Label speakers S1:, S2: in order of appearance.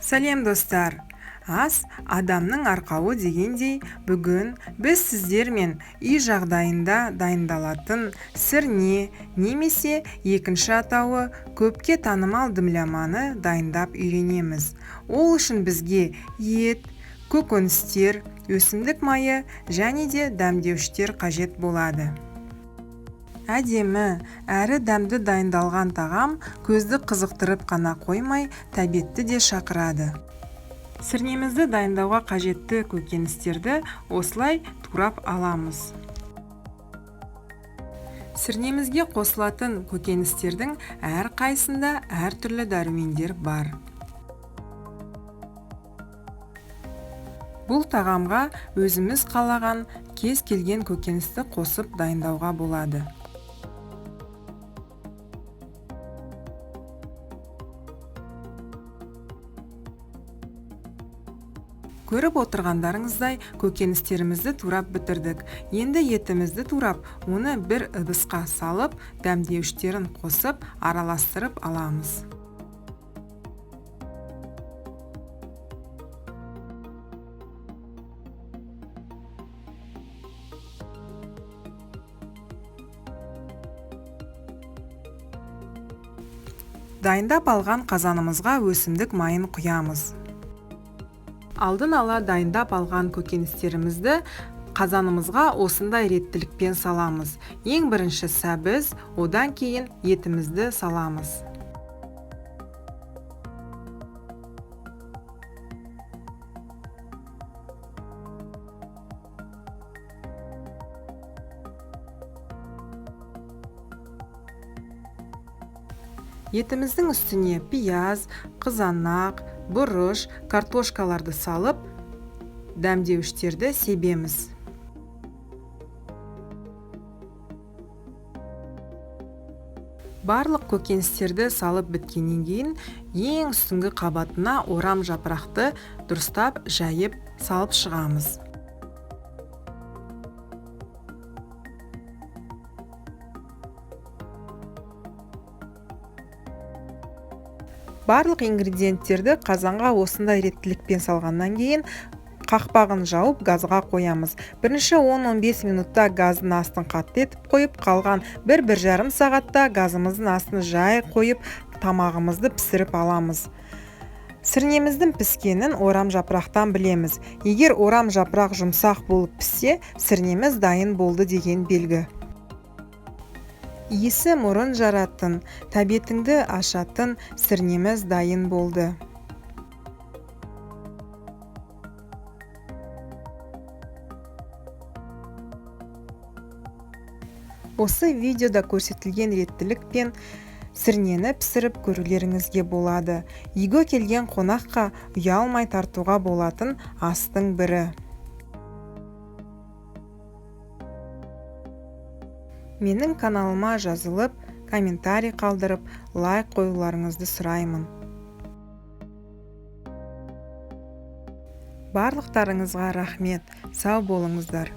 S1: Сәлем достар. Ас адамның арқауы дегендей, бүгін біз сіздермен үй жағдайында дайындалатын сірне немесе екінші атауы көпке танымал дымляманы дайындап үйренеміз. Ол үшін бізге ет, көкөністер, өсімдік майы және де дәмдеуіштер қажет болады. Әдемі, әрі дәмді дайындалған тағам көзді қызықтырып қана қоймай, тәбетті де шақырады. Сірнемізді дайындауға қажетті көкөністерді осылай турап аламыз. Сірнемізге қосылатын көкөністердің әр қайсында әртүрлі дәрумендер бар. Бұл тағамға өзіміз қалаған кез келген көкөністі қосып дайындауға болады. Көріп отырғандарыңыздай көкөністерімізді турап бітірдік. Енді етімізді турап, оны бір ыдысқа салып, дәмдеуіштерін қосып, араластырып аламыз. Дайындап алған қазанымызға өсімдік майын құямыз. Алдын ала дайындап алған көкөністерімізді қазанымызға осындай реттілікпен саламыз. Ең бірінші сәбіз, одан кейін етімізді саламыз. Етіміздің үстіне пияз, қызанақ, бұрыш, картошкаларды салып, дәмдеуіштерді себеміз. Барлық көкөністерді салып біткеннен кейін, ең үстіңгі қабатына орам жапырақты дұрыстап жайып салып шығамыз. Барлық ингредиенттерді қазанға осындай реттілікпен салғаннан кейін қақпағын жауып газға қоямыз. Бірінші 10-15 минутта газдың астын қатты етіп қойып, қалған 1-1,5 сағатта газымыздың астын жай қойып, тамағымызды пісіріп аламыз. Сірнеміздің піскенін орам жапырақтан білеміз. Егер орам жапырақ жұмсақ болып піссе, сірнеміз дайын болды деген белгі. Иісі мұрын жаратын, тәбетіңді ашатын сірнеміз дайын болды. Осы видеода көрсетілген реттілікпен сірнені пісіріп көрулеріңізге болады. Үйге келген қонаққа ұялмай тартуға болатын астың бірі. Менің каналыма жазылып, комментарий қалдырып, лайк қоюларыңызды сұраймын. Барлықтарыңызға рахмет, сау болыңыздар.